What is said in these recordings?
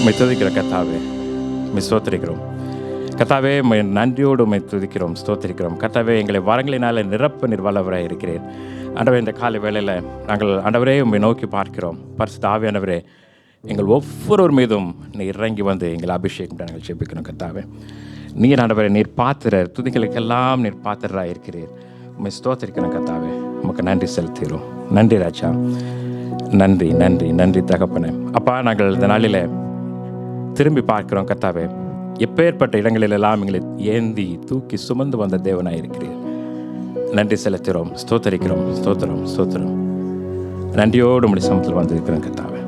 உம்மை துதிக்கிறோம் கர்த்தாவே, உம்மை ஸ்தோத்திரிக்கிறோம் கர்த்தாவே, உம்மை நன்றியோடு உம்மை துதிக்கிறோம், ஸ்தோத்திரிக்கிறோம் கர்த்தாவே. எங்களை வரங்களினால நிரப்ப வல்லவராக இருக்கிறேன் ஆண்டவரே. இந்த காலை வேளையில் நாங்கள் ஆண்டவரே உம்மை நோக்கி பார்க்கிறோம். பரிசுத்த ஆவியானவரே, எங்கள் ஒவ்வொருவர் மீதும் நீர் இறங்கி வந்து எங்களை அபிஷேகம் நாங்கள் ஜெபிக்கிறோம் கர்த்தாவே. நீர் ஆண்டவரே, நீர் பாத்திரர், துதிகளுக்கெல்லாம் நீர் பாத்திரராக இருக்கிறீர். உம்மை ஸ்தோத்திரிக்கிறோம் கர்த்தாவே, உமக்கு நன்றி செலுத்துகிறோம். நன்றி ராஜா, நன்றி நன்றி நன்றி தகப்பனே. அப்பா, நாங்கள் இந்த நாளில் திரும்பி பார்க்கிறோம் கர்த்தாவே. எப்பேற்பட்ட இடங்களிலெல்லாம் எங்களை ஏந்தி தூக்கி சுமந்து வந்த தேவனாக இருக்கிறீர். நன்றி செலுத்துகிறோம், ஸ்தோத்தரிக்கிறோம், ஸ்தோத்திரம் ஸ்தோத்திரம். நன்றியோடு உம்முடைய சமூகத்தில் வந்திருக்கிறோம் கர்த்தாவே.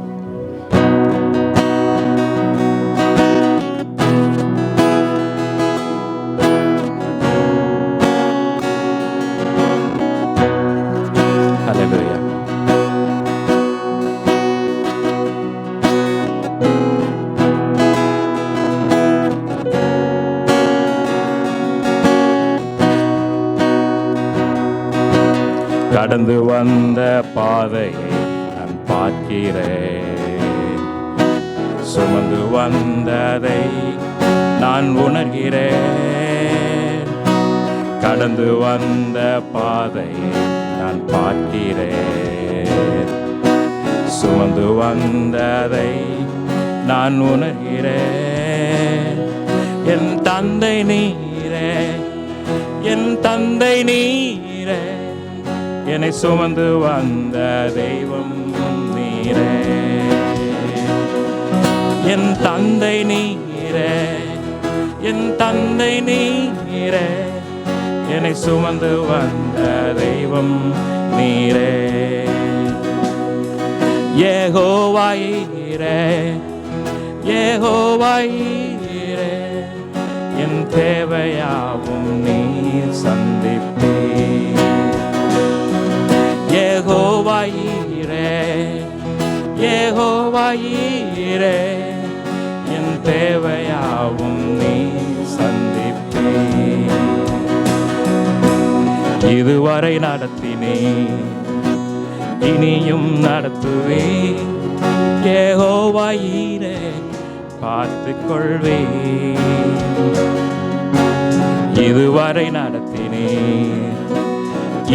ஹல்லேலூயா. கடந்து வந்த பாதையை நான் பார்க்கிறேன், சுமந்து வந்ததை நான் உணர்கிறேன். கடந்து வந்த பாதையை நான் பார்க்கிறேன், சுமந்து வந்ததை நான் உணர்கிறேன். என் தந்தை நீரே, என் தந்தை நீரே, என்னை சுமந்து வந்த தெய்வம் நீரே. என் தந்தை நீரே, என் தந்தை நீரே, என்னை சுமந்து வந்த தெய்வம் நீரே. யெகோவா ஈரே, யெகோவா ஈரே, என் தேவையாவும் நீர் சந்திப்பீர். யெகோவா ஈரே, யெகோவா ஈரே, என் தேவையாவும் நீர் சந்திப்பீர். இதுவரை நடத்தினீர், இனியும் நடத்துவீர். யெகோவா ஈரே, பார்த்துக் கொள்வீர். இதுவரை நடத்தினீர்,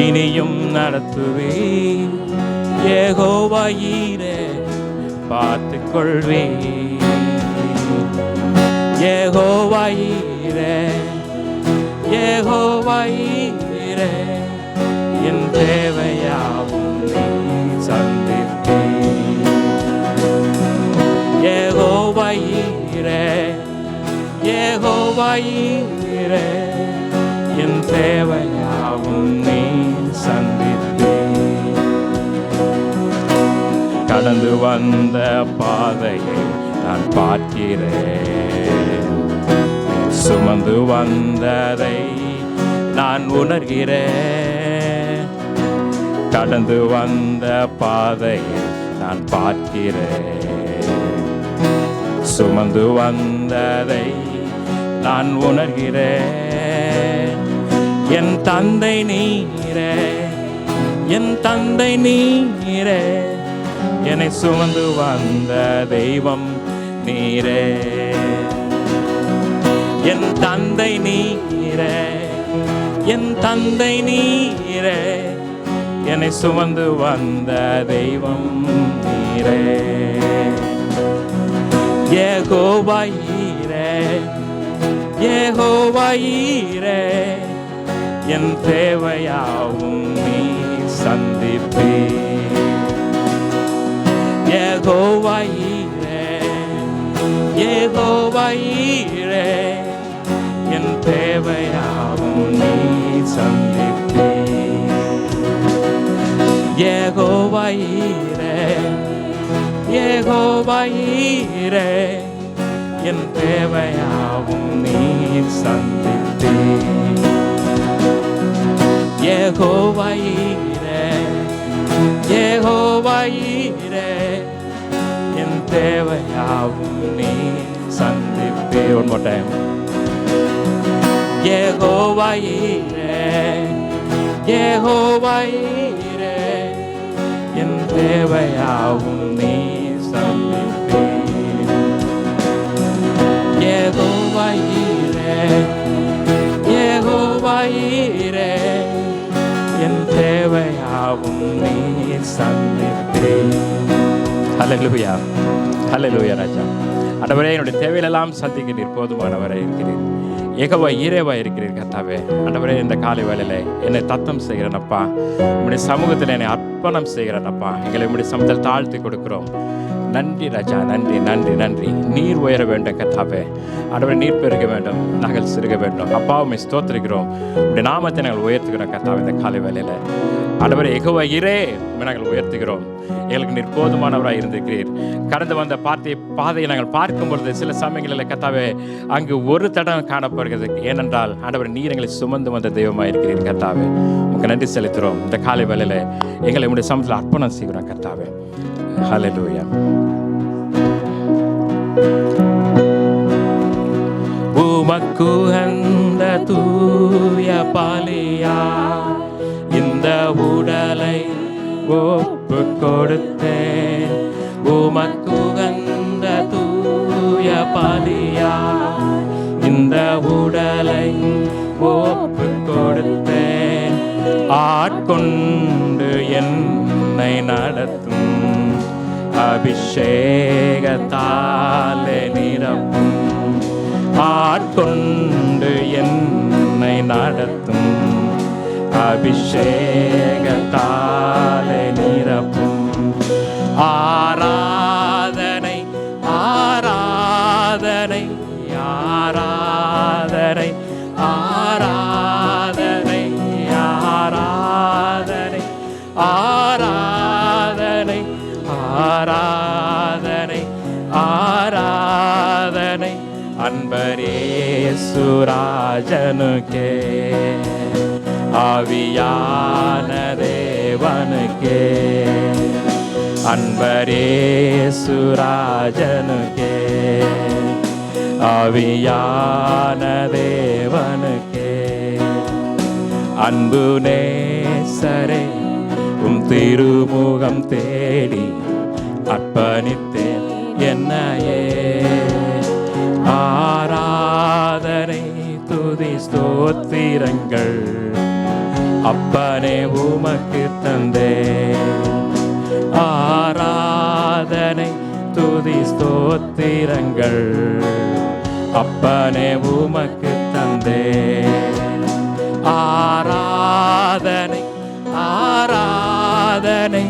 இனியும் நடத்துவீர். யெகோவா ஈரே, பார்த்துக் கொள்வீர். யெகோவா ஈரே, யெகோவா ஈரே, என் தேவையாவும் நீர் சந்திப்பீர். யெகோவா ஈரே, யெகோவா ஈரே, என் தேவையாவும் நீர் சந்திப்பீர். கடந்து வந்த பாதையை நான் பார்க்கிறேன், சுமந்து வந்ததை நான் உணர்கிறேன். கடந்து வந்த பாதையை நான் பார்க்கிறேன், சுமந்து வந்ததை நான் உணர்கிறேன். என் தந்தை நீரே, என் தந்தை நீரே, என்னை சுமந்து வந்த தெய்வம் நீரே. என் தந்தை நீரே, என் தந்தை நீரே, என்னை சுமந்து வந்த தெய்வம் நீரே. யெகோவா ஈரே, யெகோவா ஈரே, என் தேவையாவும் நீர் சந்திப்பீர். யெகோவா ஈரே, யெகோவா ஈரே, என் தேவையாவும் நீர் சந்திப்பீர். யெகோவா ஈரே, யெகோவா ஈரே, என் தேவையாவும் நீர் சந்திப்பீர். யெகோவா ஈரே, யெகோவா ஈரே, என் தேவையாவும் நீர் சந்திப்பீர். One more time. யெகோவா ஈரே, யெகோவா ஈரே, என் தேவையாவும் நீர் சந்திப்பீர். ஹல்லேலூயா, ஹல்லேலூயா ராஜா. ஆண்டவரே, என்னுடைய தேவையிலெல்லாம் சந்திக்கிறீர், போதுமானவரை இருக்கிறீர், யெகோவா ஈரேவா இருக்கிறீர் கர்த்தாவே. ஆண்டவரே, இந்த காலை வேளையில என்னை தத்தம் செய்கிறேனப்பா, உம்முடைய சமூகத்தில் என்னை அர்ப்பணம் செய்கிறேனப்பா. எங்களை உம்முடைய சமூகத்தில் தாழ்த்தி கொடுக்கிறோம். நன்றி ராஜா, நன்றி நன்றி நன்றி. நீர் உயர வேண்டும் கர்த்தாவே. ஆண்டவரே, நீர் பெருக வேண்டும், நாங்கள் சிறுக வேண்டும். அப்பா, உம்மை ஸ்தோத்திரிக்கிறோம், உம்முடைய நாமத்தை நாங்கள் உயர்த்துகிறோம் கர்த்தாவே. இந்த காலை வேளையில ஆண்டவரே, யெகோவா ஈரே நாங்கள் உயர்த்துகிறோம். எங்களுக்கு நீர் போதுமானவராக இருந்திருக்கிறீர். கடந்து வந்த பாதையை நாங்கள் பார்க்கும் பொழுது சில சமயங்களில் கர்த்தாவே அங்கு ஒரு தடம் காணப்படுகிறது. ஏனென்றால் ஆண்டவர் நீர் எங்களை சுமந்து வந்த தெய்வமாக இருக்கிறீர் கர்த்தாவே. உங்களுக்கு நன்றி செலுத்துகிறோம். இந்த காலை வேளையில எங்களை உங்களுடைய சமூகத்தில் அர்ப்பணம் செய்கிறோம் கர்த்தாவே. ஹல்லேலூயா. உமக்குகந்த தூய பலியா இந்த உடலை ஒப்பு கொடுத்தேன். உமக்குகந்த தூய பலியா இந்த உடலை ஒப்பு கொடுத்தேன். ஆட்கொண்டு என்னை நடத்தும், அபிஷேகத்தாலே நிரப்பும். ஆட்கொண்டு என்னை நடத்தும், அபிஷேகத்தாலே நிரப்பும். ஆராதனை ஆராதனை ஆராதனை ஆராதனை ஆராதனை ஆராதனை ஆராதனை ஆராதனை அன்பரேசு ராஜனுக்கே, ஆவியான தேவனுக்கே. அன்பரேசு ராஜனுக்கே, ஆவியான தேவனுக்கே. அன்பு நேசரே, உம் திருமுகம் தேடி அர்ப்பணித்தேன் என்னையே. ஆராதனை துதி ஸ்தோத்திரங்கள் அப்பனே உமக்கு தந்தேன். ஆராதனை துதி ஸ்தோத்திரங்கள் அப்பனே உமக்கு தந்தேன். ஆராதனை ஆராதனை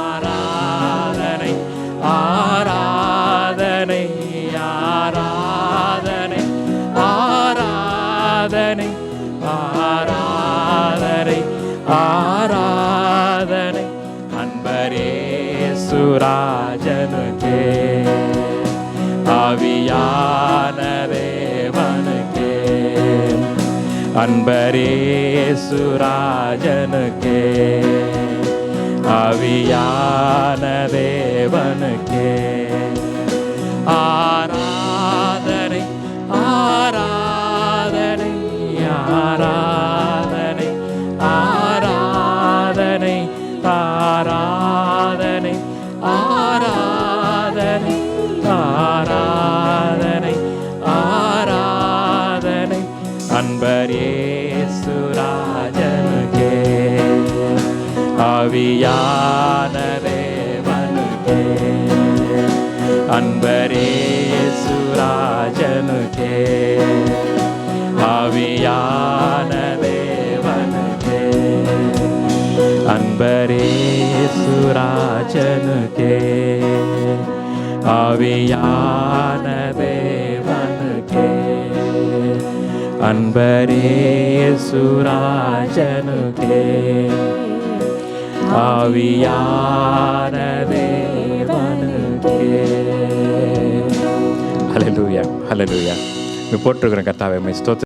ஆராதனை ஆராதனை ஆராதனை ஆராதனை ஆராதனை ஆராதனை அன்பரேசு ராஜனுக்கே, ஆவியான தேவனுக்கே. அன்பரேசு ராஜனுக்கே, ஆவியான தேவனுக்கே. ஆராதனை ஆராதனை ஆராதனை ஆராதனை ஆராதனை ஆராதனை ஆராதனை ஆராதனை அன்பரேசு ராஜனுக்கே, ஆவியான தேவனுக்கே. அன்பரேசு ராஜனுக்கே, ஆவியான தேவனுக்கே. அன்பரேசு ராஜனுக்கே, ஆவியான தேவனுக்கே. அன்பரேசு ராஜனுக்கே, ஆவியான தேவனுக்கே. ஹல்லேலூயா, ஹல்லேலூயா. போட்டிருக்கிறேன் கர்த்தாவே, ஸ்தோத்திரம்.